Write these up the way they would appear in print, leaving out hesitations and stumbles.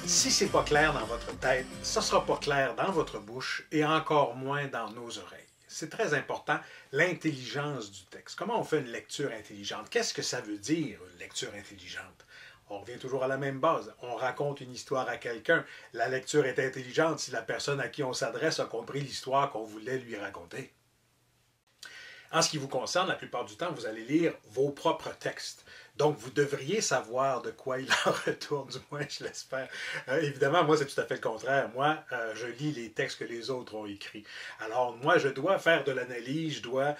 Si ce n'est pas clair dans votre tête, ça ne sera pas clair dans votre bouche et encore moins dans nos oreilles. C'est très important, l'intelligence du texte. Comment on fait une lecture intelligente? Qu'est-ce que ça veut dire, une lecture intelligente? On revient toujours à la même base. On raconte une histoire à quelqu'un. La lecture est intelligente si la personne à qui on s'adresse a compris l'histoire qu'on voulait lui raconter. En ce qui vous concerne, la plupart du temps, vous allez lire vos propres textes. Donc, vous devriez savoir de quoi il en retourne, du moins, je l'espère. Évidemment, moi, c'est tout à fait le contraire. Moi, je lis les textes que les autres ont écrits. Alors, moi, je dois faire de l'analyse, je dois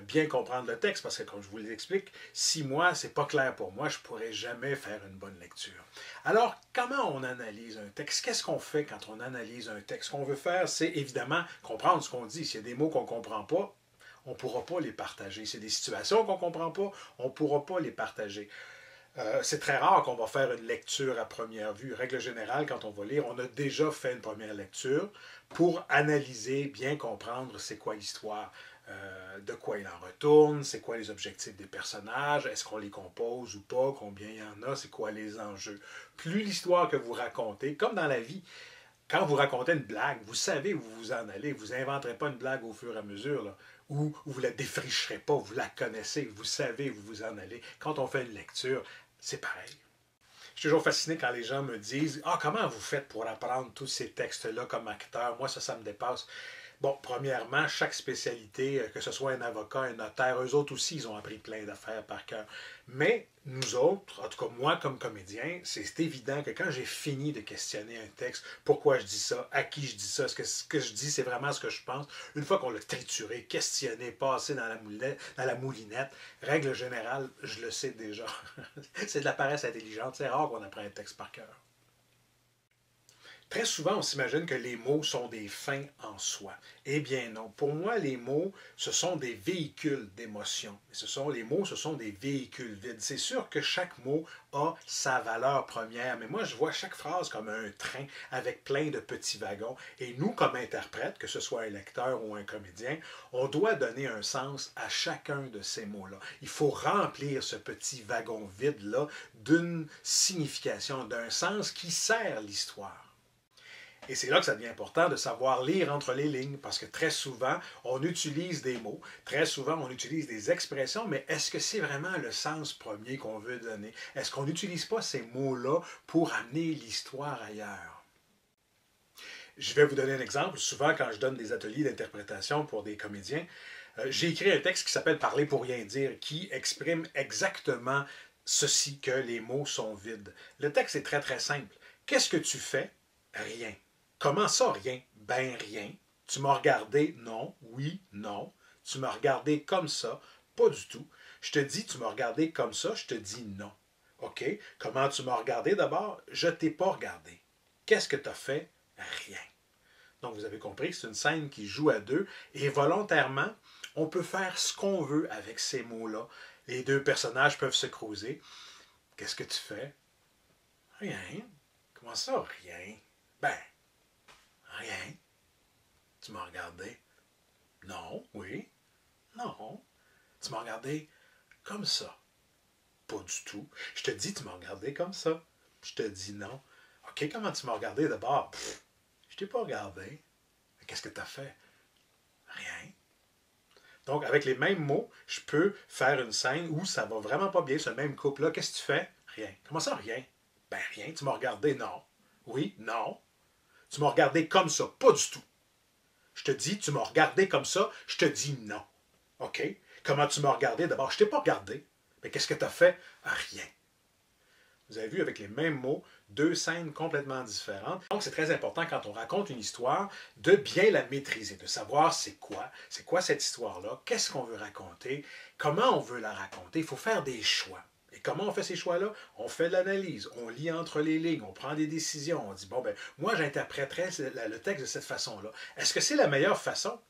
bien comprendre le texte, parce que, comme je vous l'explique, si moi, c'est pas clair pour moi, je ne pourrais jamais faire une bonne lecture. Alors, comment on analyse un texte? Qu'est-ce qu'on fait quand on analyse un texte? Ce qu'on veut faire, c'est évidemment comprendre ce qu'on dit. S'il y a des mots qu'on ne comprend pas, on ne pourra pas les partager. C'est des situations qu'on ne comprend pas, on ne pourra pas les partager. C'est très rare qu'on va faire une lecture à première vue. Règle générale, quand on va lire, on a déjà fait une première lecture pour analyser, bien comprendre c'est quoi l'histoire, de quoi il en retourne, c'est quoi les objectifs des personnages, est-ce qu'on les compose ou pas, combien il y en a, c'est quoi les enjeux. Plus l'histoire que vous racontez, comme dans la vie, quand vous racontez une blague, vous savez où vous en allez. Vous n'inventerez pas une blague au fur et à mesure, là, ou vous ne la défricherez pas, vous la connaissez, vous savez où vous en allez. Quand on fait une lecture, c'est pareil. Je suis toujours fasciné quand les gens me disent « Ah, comment vous faites pour apprendre tous ces textes-là comme acteur? Moi, ça me dépasse. » Bon, premièrement, chaque spécialité, que ce soit un avocat, un notaire, eux autres aussi, ils ont appris plein d'affaires par cœur. Mais nous autres, en tout cas moi comme comédien, c'est évident que quand j'ai fini de questionner un texte, pourquoi je dis ça, à qui je dis ça, est-ce que ce que je dis, c'est vraiment ce que je pense, une fois qu'on l'a trituré, questionné, passé dans la moulinette, règle générale, je le sais déjà. C'est de la paresse intelligente, c'est rare qu'on apprenne un texte par cœur. Très souvent, on s'imagine que les mots sont des fins en soi. Eh bien non. Pour moi, les mots, ce sont des véhicules d'émotion. Les mots, ce sont des véhicules vides. C'est sûr que chaque mot a sa valeur première, mais moi, je vois chaque phrase comme un train avec plein de petits wagons. Et nous, comme interprètes, que ce soit un lecteur ou un comédien, on doit donner un sens à chacun de ces mots-là. Il faut remplir ce petit wagon vide-là d'une signification, d'un sens qui sert l'histoire. Et c'est là que ça devient important de savoir lire entre les lignes, parce que très souvent, on utilise des mots, très souvent, on utilise des expressions, mais est-ce que c'est vraiment le sens premier qu'on veut donner? Est-ce qu'on n'utilise pas ces mots-là pour amener l'histoire ailleurs? Je vais vous donner un exemple. Souvent, quand je donne des ateliers d'interprétation pour des comédiens, j'ai écrit un texte qui s'appelle « Parler pour rien dire », qui exprime exactement ceci, que les mots sont vides. Le texte est très, très simple. Qu'est-ce que tu fais? Rien. Comment ça, rien? Ben, rien. Tu m'as regardé? Non. Oui, non. Tu m'as regardé comme ça? Pas du tout. Je te dis, tu m'as regardé comme ça? Je te dis non. OK. Comment tu m'as regardé d'abord? Je ne t'ai pas regardé. Qu'est-ce que tu as fait? Rien. Donc, vous avez compris que c'est une scène qui joue à deux et volontairement, on peut faire ce qu'on veut avec ces mots-là. Les deux personnages peuvent se creuser. Qu'est-ce que tu fais? Rien. Comment ça, rien? Ben, rien. Tu m'as regardé? Non, oui. Non. Tu m'as regardé comme ça? Pas du tout. Je te dis, tu m'as regardé comme ça? Je te dis non. OK, comment tu m'as regardé d'abord? Je t'ai pas regardé. Qu'est-ce que tu as fait? Rien. Donc, avec les mêmes mots, je peux faire une scène où ça va vraiment pas bien, ce même couple-là. Qu'est-ce que tu fais? Rien. Comment ça, rien? Ben, rien. Tu m'as regardé? Non. Oui, non. Tu m'as regardé comme ça? Pas du tout. Je te dis, tu m'as regardé comme ça? Je te dis non. OK? Comment tu m'as regardé? D'abord, je t'ai pas regardé. Mais qu'est-ce que tu as fait? Rien. Vous avez vu, avec les mêmes mots, deux scènes complètement différentes. Donc, c'est très important quand on raconte une histoire de bien la maîtriser, de savoir c'est quoi cette histoire-là, qu'est-ce qu'on veut raconter, comment on veut la raconter. Il faut faire des choix. Et comment on fait ces choix-là? On fait de l'analyse, on lit entre les lignes, on prend des décisions, on dit, bon, ben, moi, j'interpréterais le texte de cette façon-là. Est-ce que c'est la meilleure façon?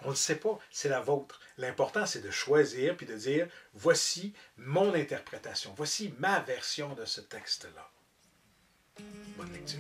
On ne le sait pas, c'est la vôtre. L'important, c'est de choisir puis de dire, voici mon interprétation, voici ma version de ce texte-là. Bonne lecture.